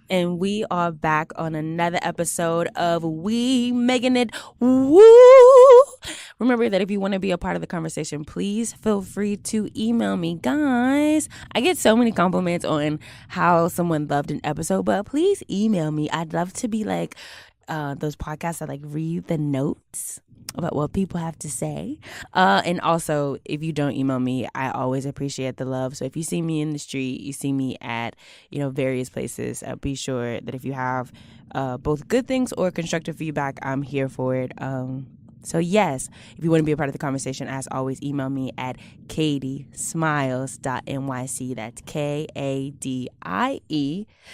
And we are back on another episode of We Making It Woo. Remember that if you want to be a part of the conversation, please feel free to email me, guys. I get so many compliments on how someone loved an episode, but please email me. I'd love to be like those podcasts that like read the notes about what people have to say. And also, if you don't email me, I always appreciate the love. So if you see me in the street, you see me at, various places, be sure that if you have both good things or constructive feedback, I'm here for it. So yes, if you want to be a part of the conversation, as always, email me at kadiesmiles.nyc. That's KADIE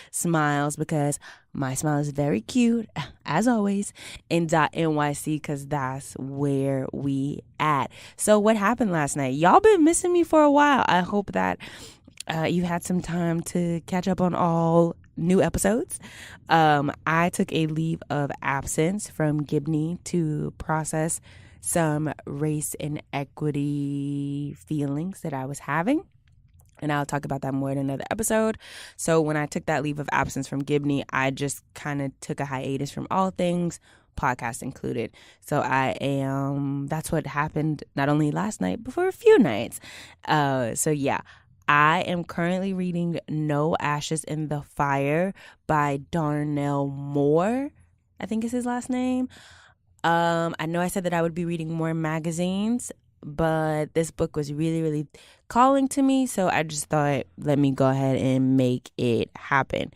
smiles, because my smile is very cute, as always, and .nyc, because that's where we at. So what happened last night? Y'all been missing me for a while. I hope that you had some time to catch up on all new episodes. I took a leave of absence from Gibney to process some race and equity feelings that I was having. And I'll talk about that more in another episode. So when I took that leave of absence from Gibney, I just kind of took a hiatus from all things, podcast included. So that's what happened not only last night, but for a few nights. So yeah. I am currently reading No Ashes in the Fire by Darnell Moore, I think is his last name. I know I said that I would be reading more magazines, but this book was really, really calling to me, so I just thought, let me go ahead and make it happen.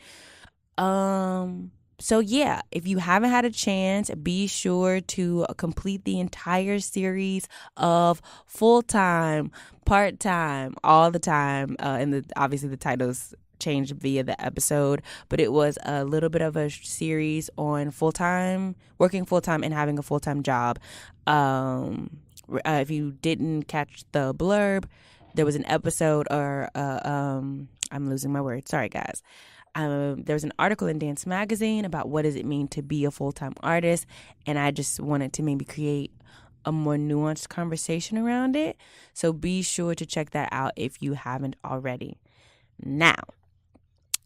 So yeah, if you haven't had a chance, be sure to complete the entire series of Full-Time, Part-Time, All the Time, and obviously the titles changed via the episode, but it was a little bit of a series on working full-time and having a full-time job. If you didn't catch the blurb, there was an episode, I'm losing my words. Sorry, guys. There was an article in Dance Magazine about what does it mean to be a full-time artist, and I just wanted to maybe create a more nuanced conversation around it. So be sure to check that out if you haven't already. Now,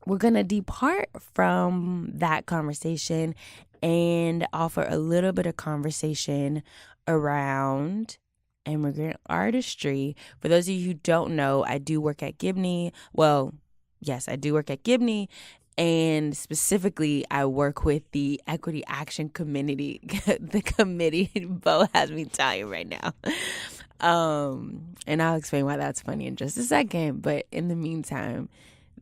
we're going to depart from that conversation and offer a little bit of conversation around immigrant artistry. For those of you who don't know, I do work at Gibney. Well, yes, I do work at Gibney, and specifically, I work with the Equity Action Committee. The committee, Bo has me tired right now. And I'll explain why that's funny in just a second. But in the meantime,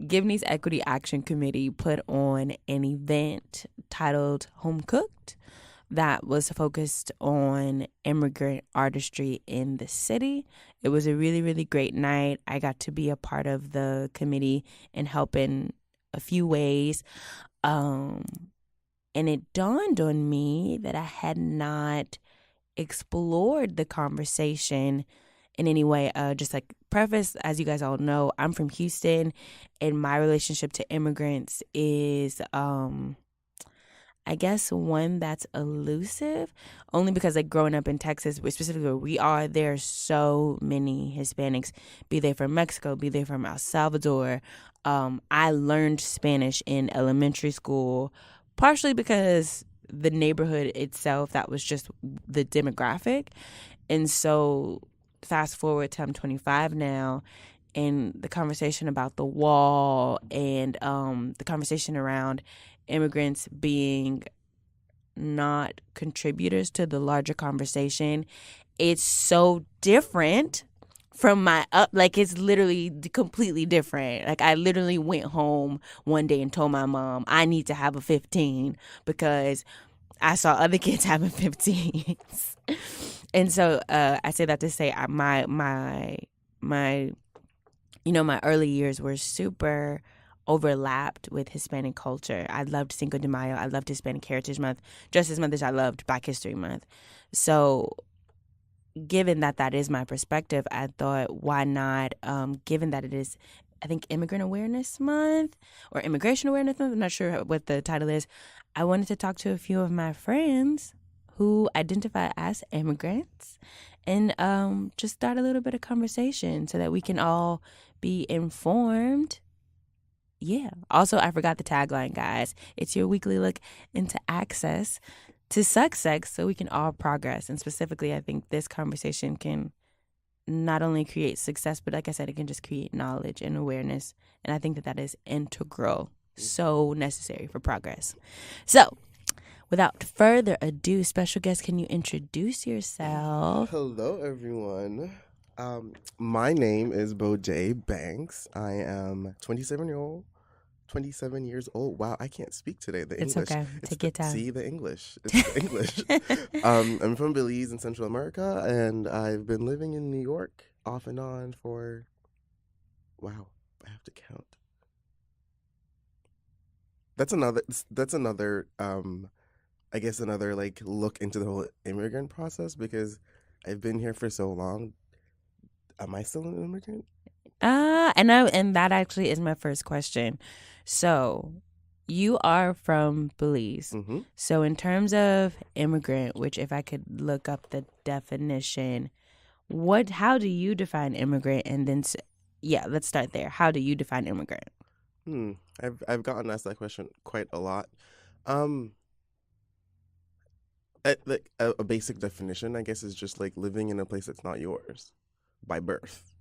Gibney's Equity Action Committee put on an event titled Home Cooked that was focused on immigrant artistry in the city. It was a really, really great night. I got to be a part of the committee and help in a few ways. And it dawned on me that I had not explored the conversation in any way. Just like preface, as you guys all know, I'm from Houston, and my relationship to immigrants is I guess one that's elusive, only because like growing up in Texas, specifically where we are, there are so many Hispanics, be they from Mexico, be they from El Salvador. I learned Spanish in elementary school, partially because the neighborhood itself, that was just the demographic. And so fast forward to I'm 25 now, and the conversation about the wall and the conversation around immigrants being not contributors to the larger conversation, it's so different from my like it's literally completely different. Like I literally went home one day and told my mom I need to have a 15 because I saw other kids having 15s. And so I say that to say my early years were super overlapped with Hispanic culture. I loved Cinco de Mayo. I loved Hispanic Heritage Month just as much as I loved Black History Month. So given that is my perspective, I thought, why not, given that it is, I think, Immigrant Awareness Month or Immigration Awareness Month, I'm not sure what the title is, I wanted to talk to a few of my friends who identify as immigrants and just start a little bit of conversation so that we can all be informed yeah. Also, I forgot the tagline, guys. It's your weekly look into access to success so we can all progress. And specifically, I think this conversation can not only create success, but like I said, it can just create knowledge and awareness. And I think that that is integral, so necessary for progress. So, without further ado, special guest, can you introduce yourself? Hello, everyone. My name is Beaudau Banks. I am 27 years old. Wow, I can't speak today. The It's English. okay. Take your time. See the English. It's the English. I'm from Belize in Central America, and I've been living in New York off and on for, wow, I have to count. That's another. That's another. I guess another like look into the whole immigrant process because I've been here for so long. Am I still an immigrant? And that actually is my first question. So, you are from Belize. Mm-hmm. So, in terms of immigrant, which if I could look up the definition, how do you define immigrant? And then, yeah, let's start there. How do you define immigrant? Hmm. I've gotten asked that question quite a lot. Um, like a basic definition, I guess, is just like living in a place that's not yours by birth.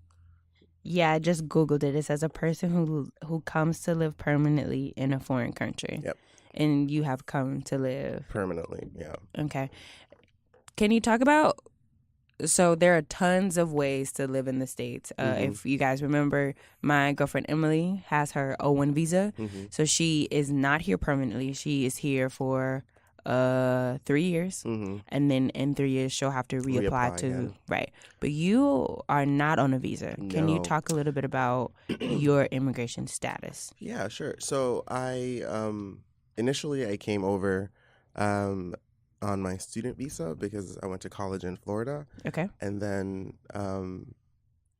Yeah, I just Googled it. It says a person who comes to live permanently in a foreign country. Yep. And you have come to live Permanently. Yeah. Okay. Can you talk about? So there are tons of ways to live in the States. Mm-hmm. If you guys remember, my girlfriend Emily has her O1 visa. Mm-hmm. So she is not here permanently. She is here for 3 years. Mm-hmm. And then in 3 years, she'll have to reapply to, again. right. But you are not on a visa. Can you No. talk a little bit about your immigration status? Yeah, sure. So I initially I came over on my student visa because I went to college in Florida. Okay. And then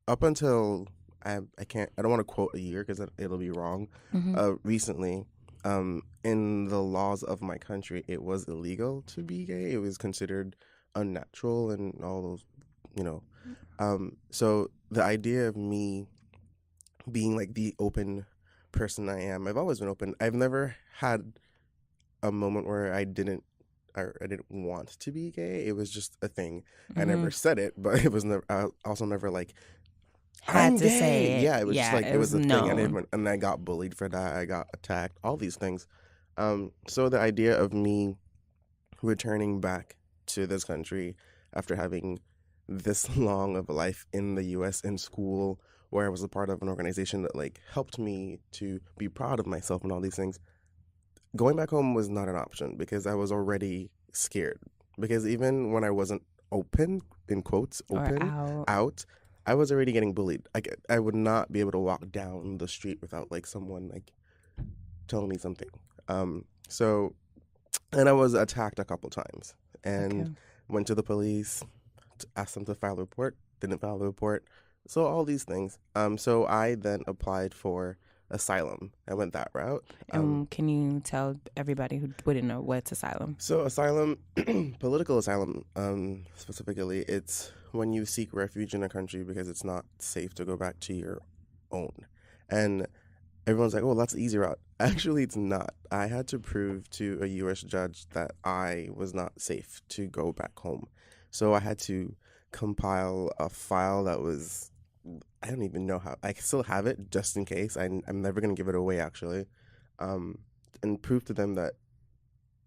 up until I don't want to quote a year because it'll be wrong. Mm-hmm. Recently, in the laws of my country, it was illegal to be gay. It was considered unnatural and all those, you know. So the idea of me being like the open person I am, I've always been open. I've never had a moment where I didn't want to be gay. It was just a thing. Mm-hmm. I never said it, but it was never. I also never like Had I'm to gay. say it. Yeah, it was just like it was a known. thing, and I got bullied for that. I got attacked. All these things. So the idea of me returning back to this country after having this long of a life in the U.S. in school, where I was a part of an organization that like helped me to be proud of myself and all these things. Going back home was not an option because I was already scared. Because even when I wasn't open, in quotes, out, I was already getting bullied. I would not be able to walk down the street without like someone like telling me something. So, and I was attacked a couple times and went to the police, asked them to file a report, didn't file the report. So all these things. So I then applied for asylum. I went that route. Can you tell everybody who wouldn't know what's asylum? So asylum, political asylum specifically, it's when you seek refuge in a country because it's not safe to go back to your own. And everyone's like, oh, that's the easy route. Actually, it's not. I had to prove to a U.S. judge that I was not safe to go back home. So I had to compile a file that was, I don't even know how. I still have it just in case. I'm never going to give it away, actually. And prove to them that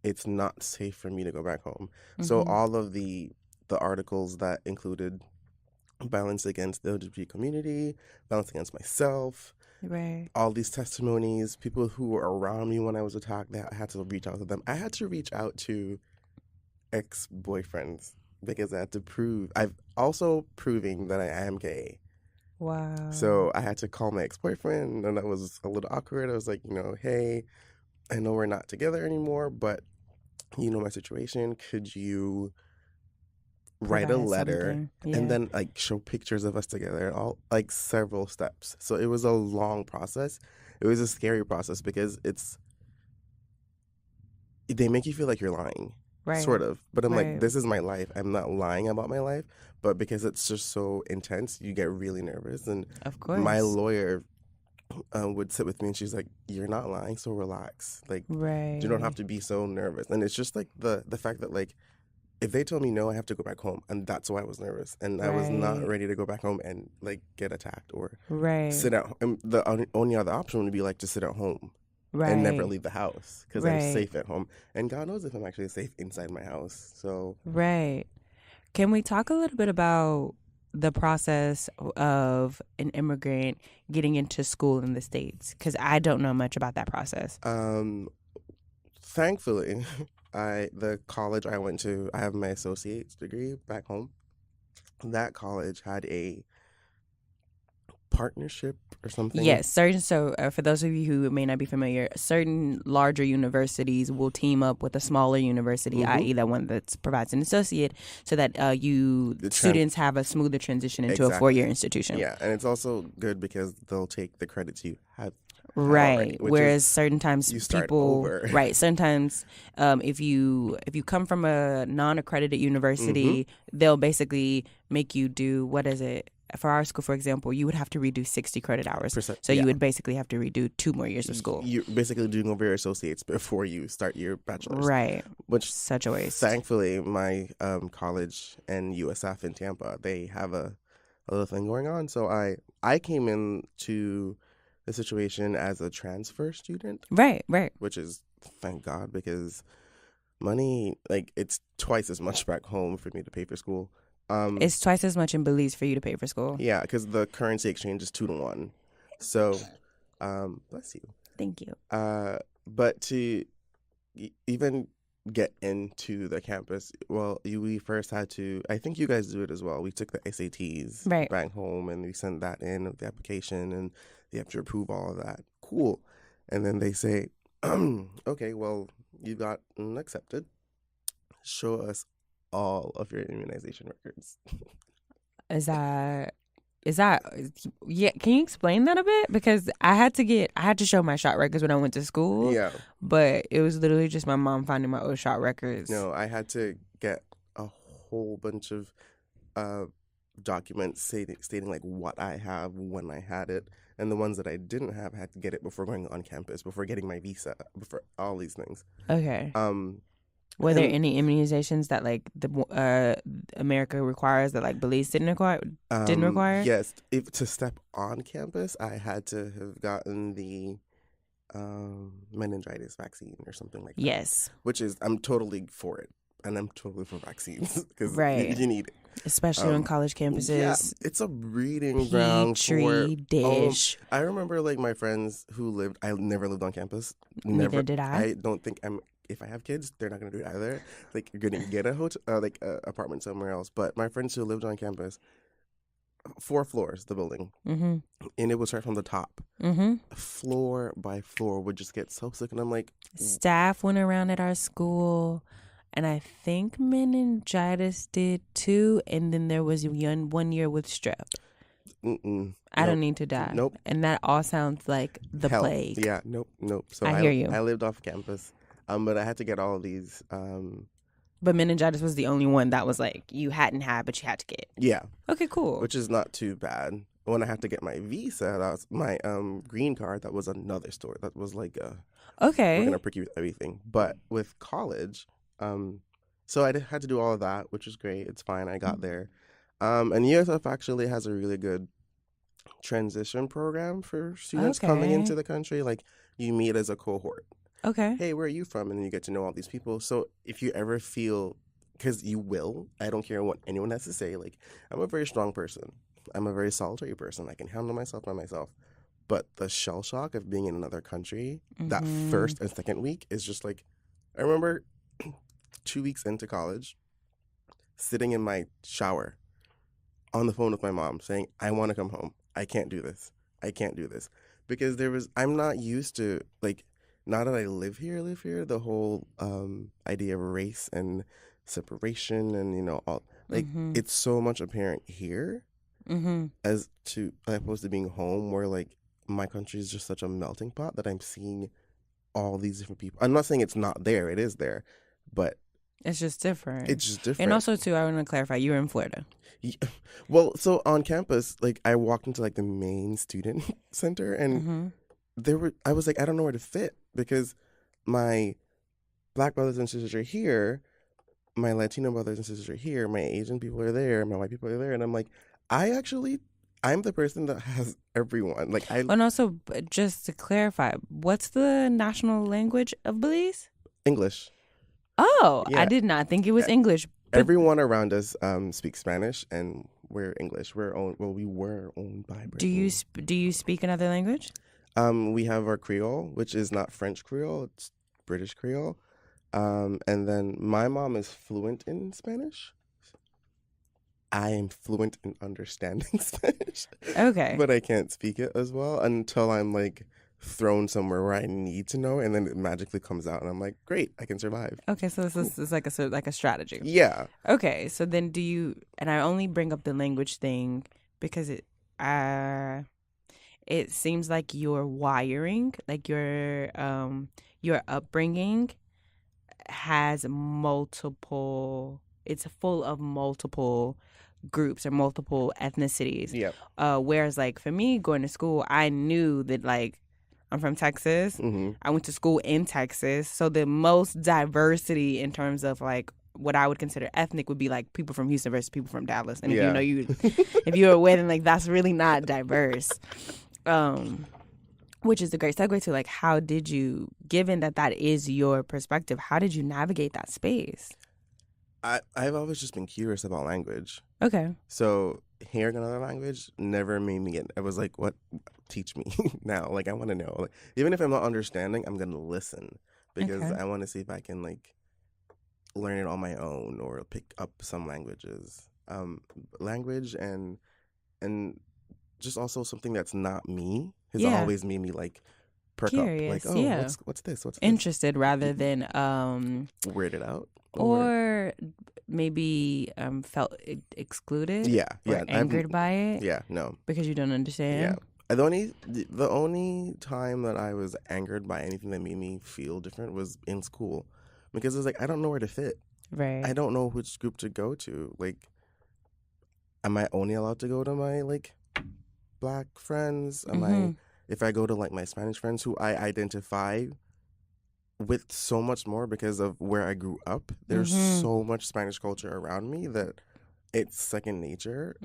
it's not safe for me to go back home. Mm-hmm. So all of the articles that included violence against the LGBT community, violence against myself, right, all these testimonies, people who were around me when I was attacked, I had to reach out to them. I had to reach out to ex-boyfriends because I had to prove. I've also proving that I am gay. Wow. So I had to call my ex-boyfriend, and that was a little awkward. I was like, hey, I know we're not together anymore, but you know my situation. Could you write a letter and then like show pictures of us together? All like several steps. So it was a long process. It was a scary process because they make you feel like you're lying. Right. Sort of. But I'm like, this is my life. I'm not lying about my life. But because it's just so intense, you get really nervous. And of course, my lawyer would sit with me, and she's like, "You're not lying, so relax. Like, you don't have Right. to be so nervous." And it's just like the fact that like if they tell me no, I have to go back home, and that's why I was nervous, and I was not Right. ready to go back home and like get attacked or Right. sit at. And the only other option would be like to sit at home and never Right. leave the house because I'm Right. safe at home, and God knows if I'm actually safe inside my house. So Right. Can we talk a little bit about the process of an immigrant getting into school in the States? Because I don't know much about that process. um, thankfully, the college I went to, I have my associate's degree back home. That college had a partnership or something. Yes, certain. So, for those of you who may not be familiar, certain larger universities will team up with a smaller university, Mm-hmm. i.e., that one that provides an associate, so that you The students have a smoother transition into a exactly. 4-year institution. Yeah, and it's also good because they'll take the credits you have already, Right. which is Whereas certain times you start people, over. right. Sometimes, if you come from a non-accredited Mm-hmm. university, they'll basically make you do, what is it? For our school, for example, you would have to redo 60 credit hours. So you Yeah, would basically have to redo 2 more years of school. you're basically doing over your associates before you start your bachelor's. Right. Which, Such a waste. thankfully, my college and USF in Tampa, they have a little thing going on. So I came into the situation as a transfer student, Right, right. which is thank God because money, like it's twice as much back home for me to pay for school. It's twice as much in Belize for you to pay for school. Yeah, because the currency exchange is 2 to 1. So, bless you. Thank you. But to even get into the campus, well, we first had to. I think you guys do it as well. We took the SATs Right. back home, and we sent that in with the application, and you have to approve all of that. Cool. And then they say, okay, well, you got accepted. Show us all of your immunization records. Is that yeah, can you explain that a bit? Because I had to show my shot records when I went to school. Yeah. But it was literally just my mom finding my old shot records. No, I had to get a whole bunch of documents stating like what I have, when I had it, and the ones that I didn't have, I had to get it before going on campus, before getting my visa, before all these things. Okay. Um, Were there and any immunizations that like the America requires that like Belize didn't require? Didn't require? yes, if to step on campus, I had to have gotten the meningitis vaccine or something like that. Yes. Which is, I'm totally for it. And I'm totally for vaccines because Right. you need it. Especially on college campuses. Yeah, it's a breeding ground for. Petri dish. I remember like my friends who lived. I never lived on campus. Neither did I. I don't think I'm. If I have kids, they're not gonna do it either. Like you're gonna get a hotel, like a apartment somewhere else. But my friends who lived on campus, 4 floors, the building, Mm-hmm. and it was right from the top. Mm-hmm. Floor by floor would just get so sick, and I'm like, Staff went around at our school, and I think meningitis did too. And then there was 1 year with strep. I don't need to die. Nope. And that all sounds like the Hell. plague. Yeah, nope. So I hear you. I lived off campus, but I had to get all of these. But meningitis was the only one that was like you hadn't had, but you had to get. Yeah. Okay, cool. Which is not too bad. When I had to get my visa, that was my green card. That was another story. That was like Okay. we're gonna prick you with everything. But with college, so I had to do all of that, which was great. It's fine. I got there. And USF actually has a really good transition program for students coming Okay. into the country. Like you meet as a cohort. Okay. Hey, where are you from? And then you get to know all these people. So if you ever feel, because you will, I don't care what anyone has to say. Like I'm a very strong person. I'm a very solitary person. I can handle myself by myself. But the shell shock of being in another country, that first and second week is just like, I remember 2 weeks into college, sitting in my shower on the phone with my mom saying, I want to come home. I can't do this. Because I'm not used to, like, now that I live here, the whole idea of race and separation and, all, like, it's so much apparent here as opposed to being home where, like, my country is just such a melting pot that I'm seeing all these different people. I'm not saying it's not there. It is there. But It's just different. It's just And different. also, too, I want to clarify, you were in Florida. Yeah. Well, so on campus, like I walked into like the main student center, and Mm-hmm. I was like, I don't know where to fit because my black brothers and sisters are here, my Latino brothers and sisters are here, my Asian people are there, my white people are there, and I'm like, I'm the person that has everyone. Like And also, just to clarify, what's the national language of Belize? English. Oh, I Yeah. did not think it was English. But Everyone around us speaks Spanish, and we're English. We were owned by do you Britain. do you speak another language? We have our Creole, which is not French Creole; it's British Creole. And then my mom is fluent in Spanish. I am fluent in understanding Spanish, Okay. but I can't speak it as well until I'm like thrown somewhere where I need to know, and then it magically comes out, and I'm like, great, I can survive. Okay, so this Cool. is like a strategy. Yeah. Okay, so then do you? And I only bring up the language thing because it seems like your wiring, like your upbringing, has multiple. It's full of multiple groups or multiple ethnicities. Yep. Whereas, like for me, going to school, I knew that like I'm from Texas. Mm-hmm. I went to school in Texas, so the most diversity in terms of like what I would consider ethnic would be like people from Houston versus people from Dallas. And Yeah. if you're aware, then like that's really not diverse. Which is a great segue to like, how did you, given that is your perspective, how did you navigate that space? I've always just been curious about language. Okay. So hearing another language never made me I was like, what? Teach me now. Like, I want to know. Like, even if I'm not understanding, I'm going to listen because Okay. I want to see if I can, like, learn it on my own or pick up some languages. Language and just also something that's not me has Yeah. always made me, like, perk up. Like, Curious. oh, Yeah. what's this? What's this? Interested rather than Weirded out? or maybe felt excluded Yeah. or angered by it Yeah, no. because you don't understand. Yeah. The only time that I was angered by anything that made me feel different was in school, because it's like I don't know where to fit. Right. I don't know which group to go to. Like, am I only allowed to go to my like black friends? If I go to like my Spanish friends who I identify with so much more because of where I grew up. There's so much Spanish culture around me that it's second nature.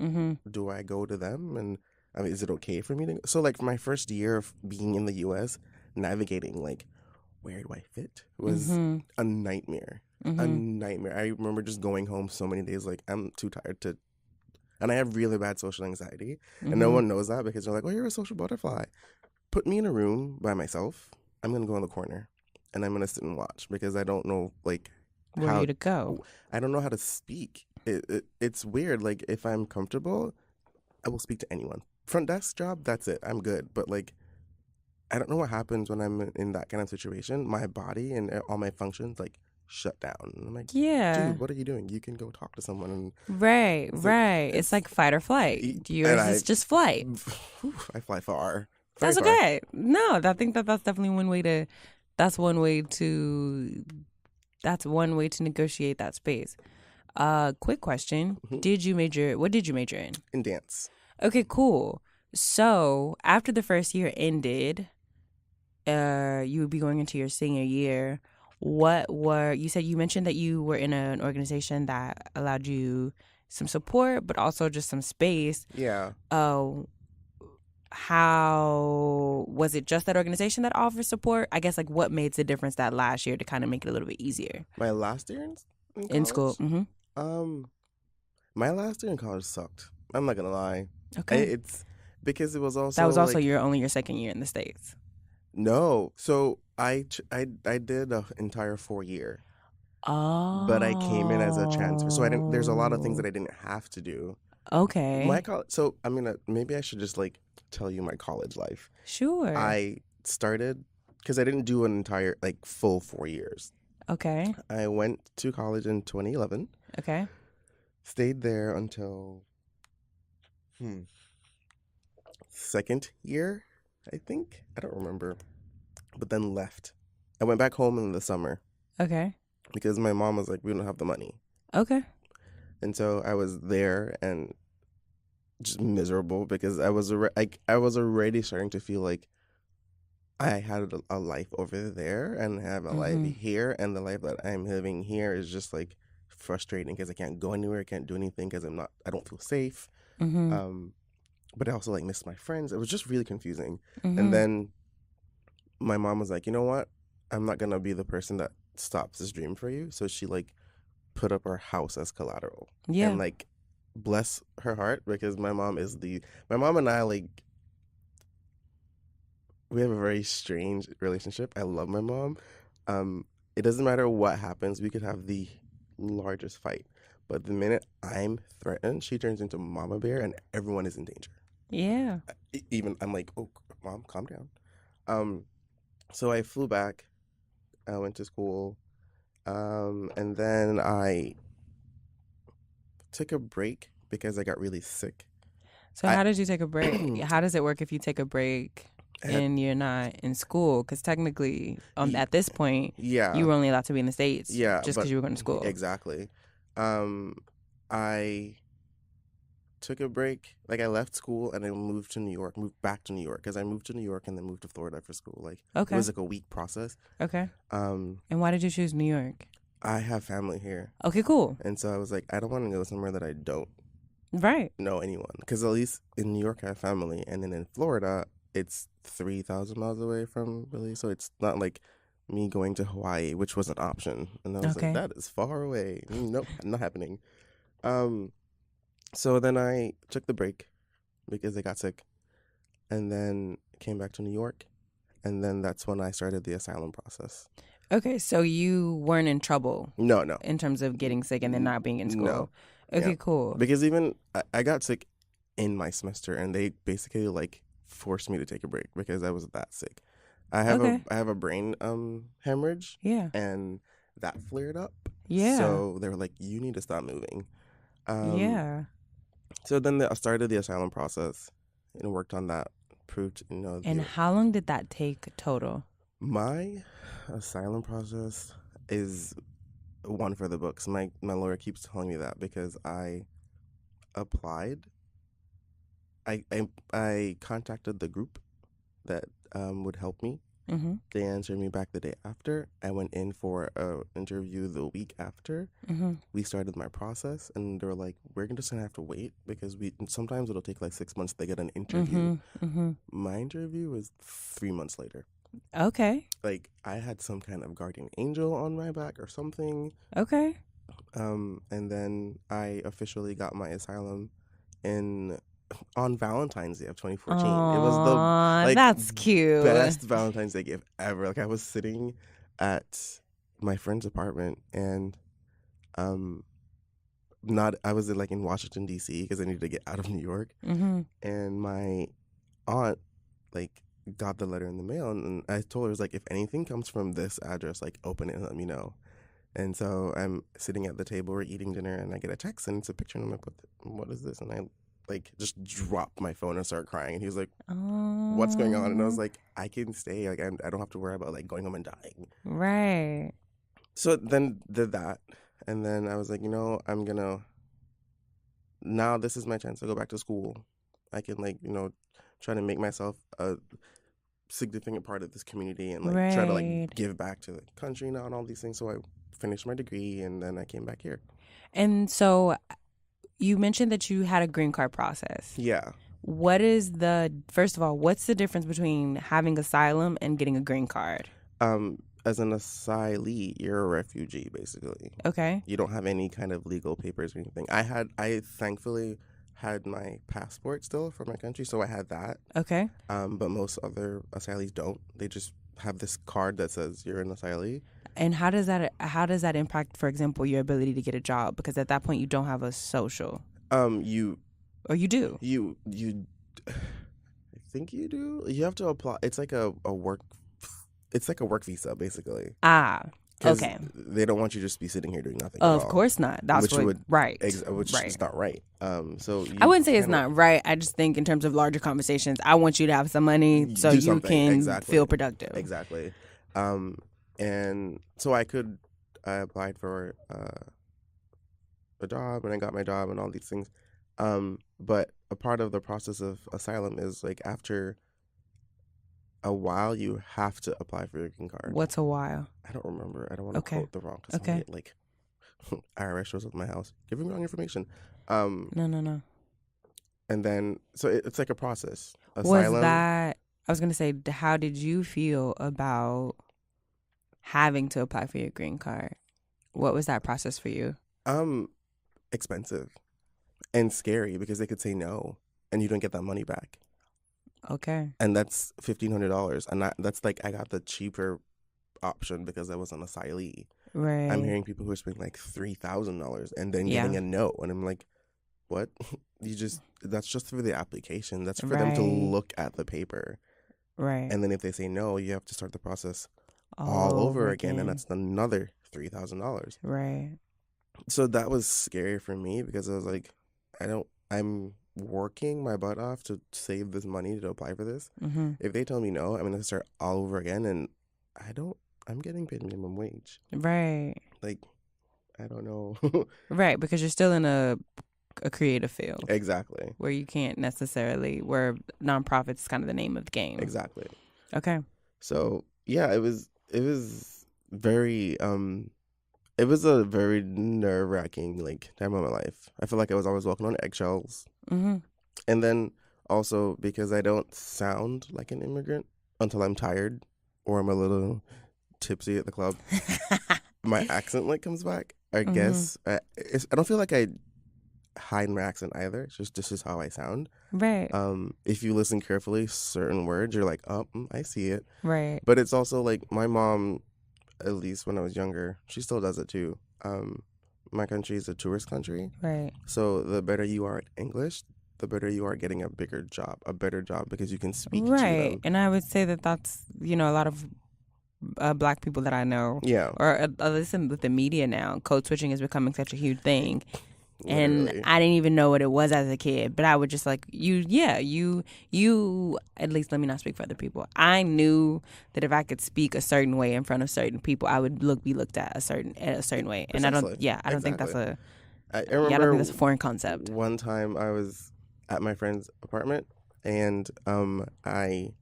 Do I go to them? And I mean, is it okay for me to? So, like, my first year of being in the U.S., navigating, like, where do I fit was a nightmare. A nightmare. I remember just going home so many days, like, I'm too tired to. And I have really bad social anxiety. And no one knows that because they're like, oh, you're a social butterfly. Put me in a room by myself. I'm going to go in the corner. And I'm going to sit and watch because I don't know, like, Where you to go. I don't know how to speak. It's weird. Like, if I'm comfortable, I will speak to anyone. Front desk job, that's it. I'm good. But, like, I don't know what happens when I'm in that kind of situation. My body and all my functions, like, shut down. And I'm like, Yeah. dude, what are you doing? You can go talk to someone. And Right. like, it's like fight or flight. Yours is just flight. I fly far. That's okay. No, I think that's definitely one way to. That's one way to negotiate that space. Quick question: What did you major in? In dance. Okay, cool. So after the first year ended, you would be going into your senior year. You mentioned that you were in an organization that allowed you some support, but also just some space. Yeah. How was it just that organization that offers support? I guess like what made the difference that last year to kind of make it a little bit easier? My last year in school. My last year in college sucked. I'm not gonna lie. Okay. It's because it was also that was also like, your second year in the States. No, so I did an entire 4 year. Oh. But I came in as a transfer, so I didn't. There's a lot of things that I didn't have to do. Okay. My college. So I mean, maybe I should just like tell you my college life. Sure. I started because I didn't do an entire like full 4 years. Okay. I went to college in 2011. Okay. Stayed there until second year, I think. I don't remember. But then left. I went back home in the summer. Okay. because my mom was like, we don't have the money. Okay. And so I was there and just miserable because I was already starting to feel like I had a life over there and have a life Mm-hmm. here, and the life that I'm living here is just like frustrating because I can't go anywhere, I can't do anything because I don't feel safe. Mm-hmm. Um, but I also like miss my friends. It was just really confusing. And Mm-hmm. then my mom was like, you know what? I'm not gonna be the person that stops this dream for you. So she like put up our house as collateral, and Yeah. like bless her heart because my mom and I like we have a very strange relationship. I love my mom. Um, it doesn't matter what happens. We could have the largest fight, but the minute I'm threatened, she turns into Mama Bear, and everyone is in danger. Yeah. Even I'm like, oh, mom, calm down. Um, so I flew back. I went to school, and then I took a break because I got really sick. So I how did you take a break? How does it work if you take a break had, and you're not in school? Because technically, y- at this point, yeah, you were only allowed to be in the States yeah, just but because you were going to school. exactly. Um, I took a break. Like I left school and I moved back to New York because I moved to New York and then moved to Florida for school. Like it Okay. was like a week process. Okay. Um, And why did you choose New York? I have family here, Okay, cool. and so I was like, I don't want to go somewhere that I don't Right. know anyone because at least in New York I have family, and then in Florida it's 3,000 miles away from Belize, so it's not like me going to Hawaii, which was an option, and I was like, Okay. that is far away. Nope, not happening. Um, so then I took the break because I got sick, and then came back to New York, and then that's when I started the asylum process. Okay, so you weren't in trouble No, no, in terms of getting sick and then not being in no, school. yeah, Okay, cool. because even I got sick in my semester, and they basically like forced me to take a break because I was that sick. Okay. I have a brain hemorrhage, Yeah. and that flared up. Yeah. So they were like, you need to stop moving. Um, Yeah. so then I started the asylum process and worked on that. Proved And how long did that take total? my asylum process is one for the books. My lawyer keeps telling me that because I applied. I contacted the group that would help me. Mm-hmm. They answered me back the day after. I went in for an interview the week after. Mm-hmm. We started my process, and they were like, "We're just gonna have to wait because we sometimes it'll take like 6 months to get an interview." Mm-hmm. Mm-hmm. My interview was 3 months later. Okay. Like I had some kind of guardian angel on my back or something. Okay. And then I officially got my asylum in on Valentine's Day of 2014. It was the Aw, like that's cute. best Valentine's Day gift ever. Like I was sitting at my friend's apartment and um not I was like in Washington D.C. because I needed to get out of New York, Mm-hmm. and my aunt like got the letter in the mail, and I told her, it was like, if anything comes from this address, like open it and let me know. And so I'm sitting at the table, we're eating dinner, and I get a text, and it's a picture, and I'm like, what is this? And I like just drop my phone and start crying. And he was like, what's going on? And I was Oh, like, I can stay. Like I don't have to worry about like going home and dying. right. So then did that, and then I was like, I'm gonna now this is my chance to go back to school. I can like try to make myself a significant part of this community and like try to like Right. give back to the country now and all these things. So I finished my degree and then I came back here. And so you mentioned that you had a green card process. Yeah. First of all, what's the difference between having asylum and getting a green card? As an asylee, you're a refugee basically. Okay. You don't have any kind of legal papers or anything. I thankfully had my passport still for my country, so I had that. Okay. But most other asylees don't. They just have this card that says you're an asylee. And how does that impact, for example, your ability to get a job? Because at that point you don't have a social. You Or you do. I think you do. You have to apply. It's like a work. It's like a work visa basically. Ah. Because Okay. they don't want you to just be sitting here doing nothing at Of all. course not. That's Which what would right. which Right. is not right. So I wouldn't say it's kinda not right. I just think in terms of larger conversations, I want you to have some money so do you something. can Exactly. feel productive. Exactly. And so I could I applied for a job and I got my job and all these things. But a part of the process of asylum is like after a while you have to apply for your green card. What's a while? I don't remember. I don't want to Okay. quote the wrong because Okay. like IRS shows up at my house giving me wrong information. No. And then so it's like a process. Was Asylum. that, I was going to say, how did you feel about having to apply for your green card? What was that process for you? Expensive and scary because they could say no and you don't get that money back. Okay. And that's $1,500. And that's like I got the cheaper option because I was an asylee. Right. I'm hearing people who are spending like $3,000 and then getting a no. And I'm like, what? That's just for the application. That's for them to look at the paper. Right. And then if they say no, you have to start the process all over again. And that's another $3,000. Right. So that was scary for me because I was like, I'm working my butt off to save this money to apply for this. Mm-hmm. If they tell me no, I'm going to start all over again. And I'm getting paid minimum wage. Right. Like, I don't know. Right. Because you're still in a creative field. Exactly. Where you can't necessarily, where nonprofits is kind of the name of the game. Exactly. Okay. So, yeah, it was very, it was a very nerve-wracking, like, time of my life. I feel like I was always walking on eggshells. Mm-hmm. And then also because I don't sound like an immigrant until I'm tired or I'm a little tipsy at the club. My accent, like, comes back. I guess. I don't feel like I hide my accent either. It's just this is how I sound. Right. If you listen carefully, certain words, you're like, oh, I see it. Right. But it's also like my mom, at least when I was younger, she still does it too. My country is a tourist country. Right. So the better you are at English, the better you are getting a better job because you can speak to right. them. And I would say that's, a lot of Black people that I know. Yeah. Or listen with the media now, code switching is becoming such a huge thing. Literally. And I didn't even know what it was as a kid, but I would just like you, at least let me not speak for other people. I knew that if I could speak a certain way in front of certain people, I would be looked at a certain way. And I don't think that's I don't think that's a foreign concept. One time I was at my friend's apartment and I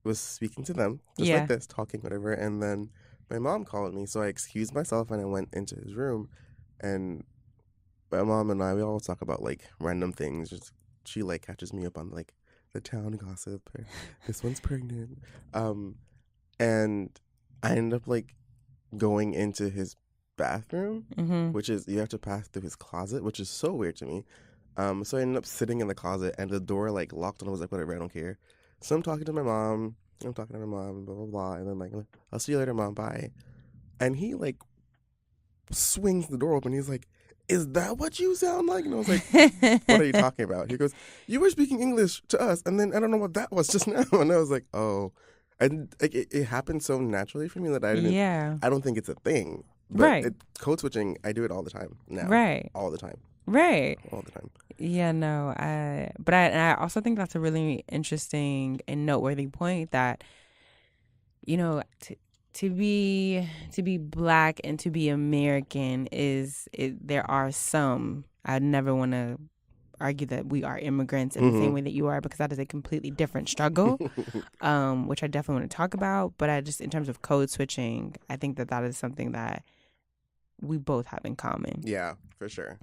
was speaking to them just like this, talking whatever, and then my mom called me, so I excused myself and I went into his room, and my mom and we always talk about like random things. She like catches me up on like the town gossip. Or, this one's pregnant, and I end up like going into his bathroom, which is you have to pass through his closet, which is so weird to me. So I ended up sitting in the closet and the door like locked, and I was like, whatever, I don't care. So I'm talking to my mom, blah blah blah, and then like, I'll see you later, Mom, bye. And he like swings the door open. He's like, is that what you sound like? And I was like, what are you talking about? He goes, you were speaking English to us, and then I don't know what that was just now. And I was like, oh. And it happened so naturally for me that I don't think it's a thing. But right. Code switching, I do it all the time now. Right. All the time. Right. All the time. Yeah, no. I also think that's a really interesting and noteworthy point that, to be Black and to be American there are some. I'd never want to argue that we are immigrants in the same way that you are, because that is a completely different struggle, which I definitely want to talk about. But I just, in terms of code switching, I think that is something that we both have in common. Yeah, for sure.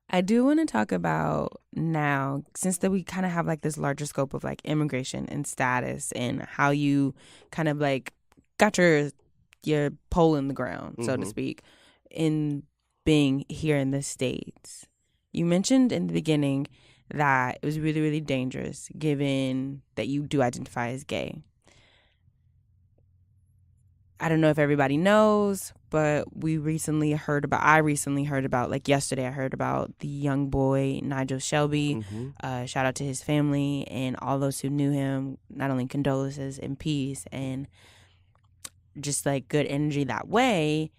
I do want to talk about now, since that we kind of have like this larger scope of like immigration and status and how you kind of like got your pole in the ground, so to speak, in being here in the States. You mentioned in the beginning that it was really, really dangerous given that you do identify as gay. I don't know if everybody knows, but I recently heard about, like yesterday, I heard about the young boy, Nigel Shelby. Shout out to his family and all those who knew him. Not only condolences and peace and just like good energy that way.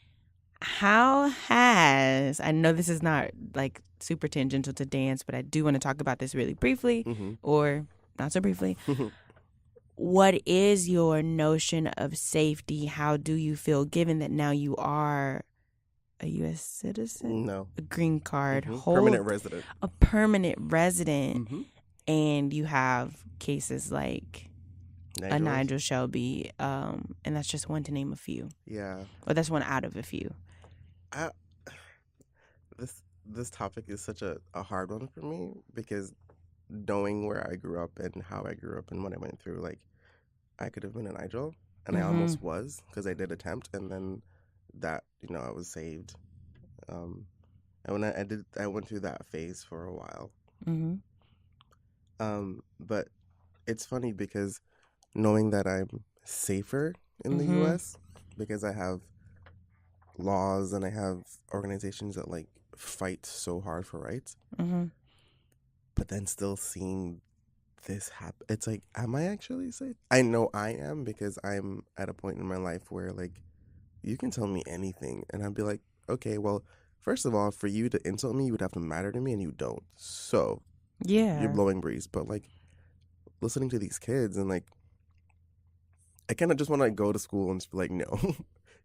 I know this is not like super tangential to dance, but I do want to talk about this really briefly, or not so briefly. What is your notion of safety? How do you feel, given that now you are a U.S. citizen? No. A green card Permanent resident. a permanent resident, Mm-hmm. and you have cases like a Nigel Shelby, and that's just one to name a few. Yeah. Or that's one out of a few. This topic is such a hard one for me because knowing where I grew up and how I grew up and what I went through, like, I could have been an Nigel, and I almost was because I did attempt, and then that, I was saved. And when I went through that phase for a while. But it's funny because knowing that I'm safer in the U.S. because I have laws and I have organizations that like fight so hard for rights, but then still seeing this happen, it's like, am I actually safe? I know I am because I'm at a point in my life where like you can tell me anything and I'd be like, okay, well, first of all, for you to insult me, you would have to matter to me, and you don't. So you're blowing breeze. But like listening to these kids and like, I kind of just want to like, go to school and just be like, no,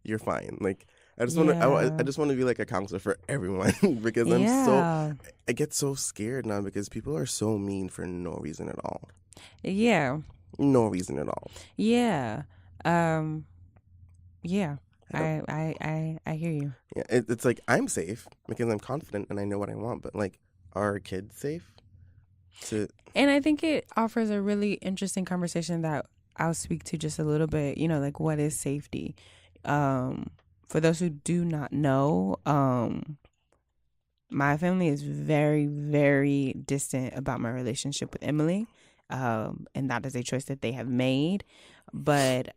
you're fine. Like I just want to, I just want to be like a counselor for everyone because I get so scared now because people are so mean for no reason at all. Yeah. No reason at all. Yeah. Yeah. I hear you. Yeah, it's like I'm safe because I'm confident and I know what I want, but like, are kids safe? And I think it offers a really interesting conversation that I'll speak to just a little bit. Like, what is safety? For those who do not know, my family is very, very distant about my relationship with Emily, and that is a choice that they have made. But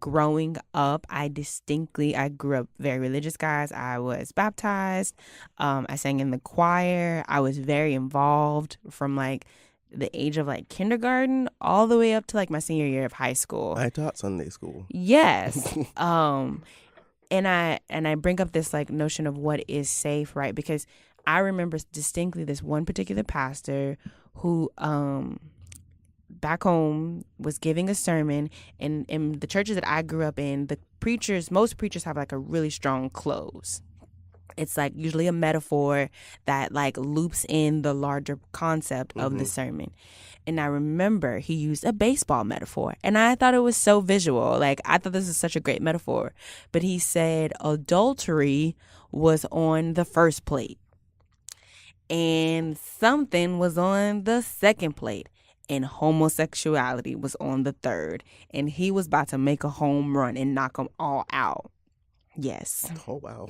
growing up, I grew up very religious, guys. I was baptized. I sang in the choir. I was very involved from like the age of like kindergarten all the way up to like my senior year of high school. I taught Sunday school. Yes. And I bring up this like notion of what is safe, right? Because I remember distinctly this one particular pastor who back home was giving a sermon, and in the churches that I grew up in, most preachers have like a really strong close. It's like usually a metaphor that like loops in the larger concept of the sermon. And I remember he used a baseball metaphor, and I thought it was so visual. Like, I thought this is such a great metaphor. But he said adultery was on the first plate and something was on the second plate, and homosexuality was on the third, and he was about to make a home run and knock them all out. Yes. Oh, wow.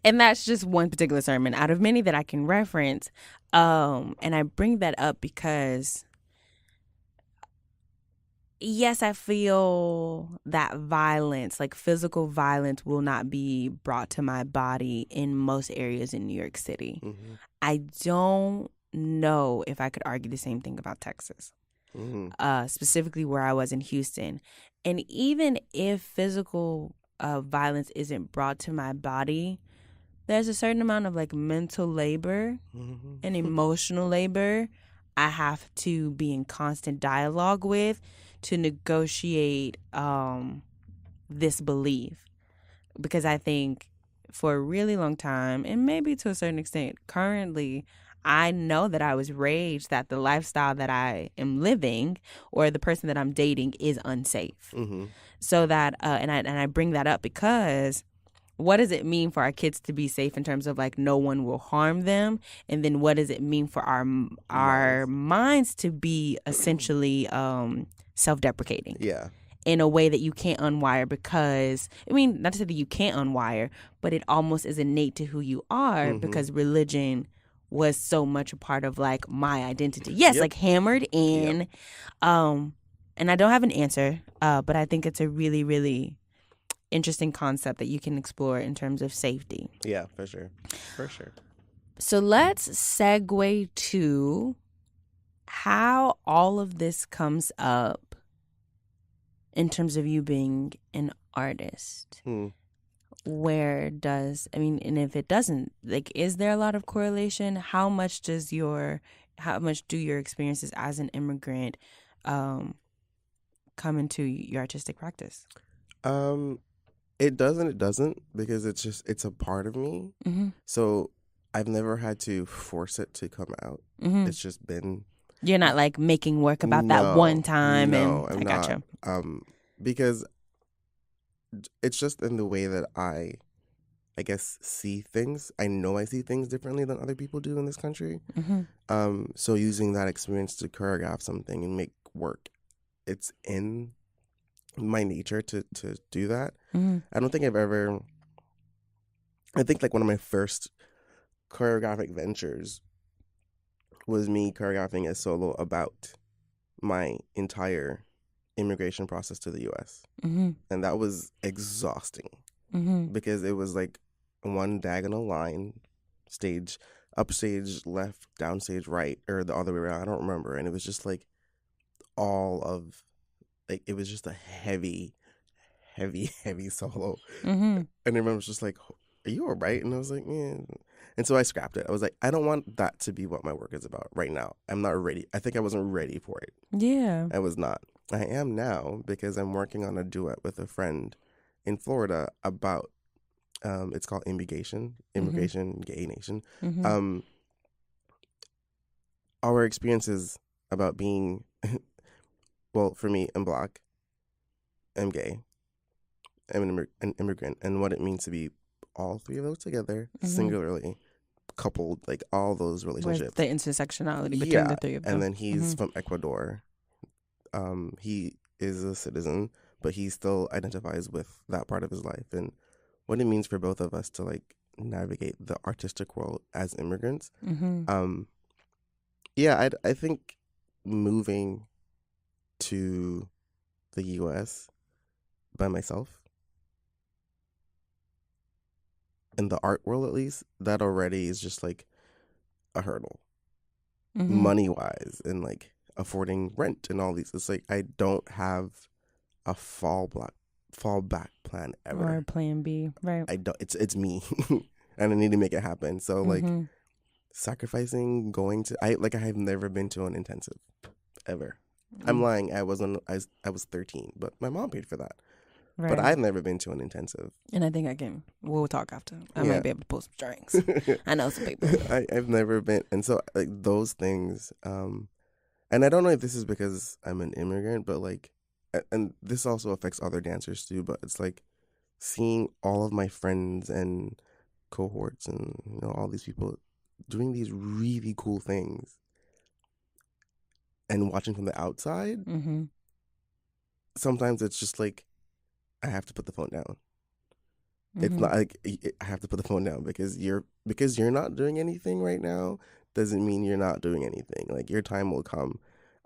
And that's just one particular sermon out of many that I can reference. And I bring that up because, yes, I feel that violence, like physical violence, will not be brought to my body in most areas in New York City. I don't know if I could argue the same thing about Texas, specifically where I was in Houston. And even if physical violence isn't brought to my body, there's a certain amount of like mental labor and emotional labor I have to be in constant dialogue with to negotiate this belief. Because I think for a really long time, and maybe to a certain extent currently, I know that I was raised that the lifestyle that I am living or the person that I'm dating is unsafe. So that, and I bring that up because what does it mean for our kids to be safe in terms of like no one will harm them? And then what does it mean for our minds to be essentially self-deprecating? Yeah. In a way that you can't unwire because, I mean, not to say that you can't unwire, but it almost is innate to who you are because religion was so much a part of like my identity. Yes, like hammered in. And I don't have an answer, but I think it's a really, really interesting concept that you can explore in terms of safety. Yeah, for sure. For sure. So let's segue to how all of this comes up in terms of you being an artist. And if it doesn't, like, is there a lot of correlation? How much do your experiences as an immigrant come into your artistic practice? It does and it doesn't, because it's a part of me. Mm-hmm. So I've never had to force it to come out. Mm-hmm. It's just been You're not like making work about that no, one time, no, and I I'm not. gotcha. Because it's just in the way that I guess see things. I know I see things differently than other people do in this country. Mm-hmm. So using that experience to choreograph something and make work, it's in my nature to do that. Mm-hmm. I don't think I've ever. I think like one of my first choreographic ventures was me choreographing a solo about my entire immigration process to the U.S. Mm-hmm. And that was exhausting Mm-hmm. because it was like one diagonal line, stage, upstage left, downstage right, or the other way around. I don't remember. And it was just like all of, like, it was just a heavy, heavy, heavy solo. Mm-hmm. And everyone was just like, are you all right? And I was like, yeah. And so I scrapped it. I was like, I don't want that to be what my work is about right now. I'm not ready. I think I wasn't ready for it. Yeah. I was not. I am now because I'm working on a duet with a friend in Florida about, it's called Immigration, Gay Nation. Mm-hmm. Our experiences about being, well, for me, I'm Black, I'm gay, I'm an immigrant, and what it means to be all three of those together, singularly, coupled, like all those relationships. Where's the intersectionality between Yeah, the three of them? and then he's from Ecuador. He is a citizen, but he still identifies with that part of his life and what it means for both of us to like navigate the artistic world as immigrants. Yeah, I think moving to the U.S. by myself, in the art world at least, that already is just like a hurdle, money wise, and like affording rent and all these. It's like I don't have a fallback plan ever. Or plan B, right? I don't. It's me, and I need to make it happen. So like sacrificing going to I have never been to an intensive ever. I'm lying. I was 13, but my mom paid for that. Right. But I've never been to an intensive. And I think we'll talk after. I might be able to pull some strings. I know some people. I've never been. And so like those things, and I don't know if this is because I'm an immigrant, but like, and this also affects other dancers too, but it's like seeing all of my friends and cohorts and, you know, all these people doing these really cool things and watching from the outside. Sometimes it's just like, I have to put the phone down. It's not like I have to put the phone down because you're not doing anything right now doesn't mean you're not doing anything. Like your time will come.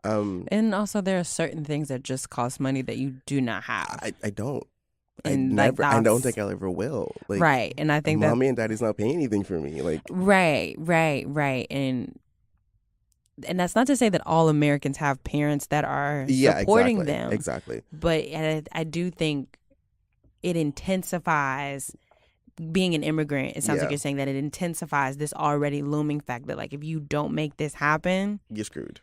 And also there are certain things that just cost money that you do not have. I don't. And I like never. I don't think I'll ever will. Like, right. And I think that mommy and daddy's not paying anything for me. Like right. And that's not to say that all Americans have parents that are supporting them. Exactly. But I do think it intensifies being an immigrant. It sounds like you're saying that it intensifies this already looming fact that like if you don't make this happen, you're screwed.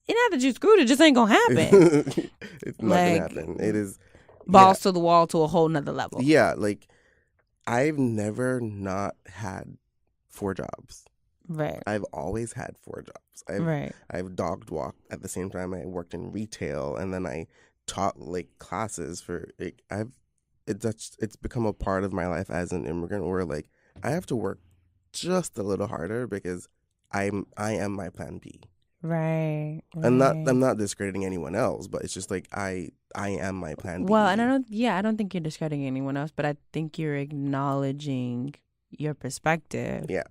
It's not that you're screwed, it just ain't gonna happen. It's not gonna happen. It is balls to the wall to a whole nother level. Yeah, like I've never not had 4 jobs. Right. I've always had 4 jobs. I've dog walked at the same time I worked in retail, and then I taught like classes for like, it's become a part of my life as an immigrant where like I have to work just a little harder because I am my plan B. Right. I'm not discrediting anyone else, but it's just like I am my plan B. Well, and I don't think you're discrediting anyone else, but I think you're acknowledging your perspective. Yeah.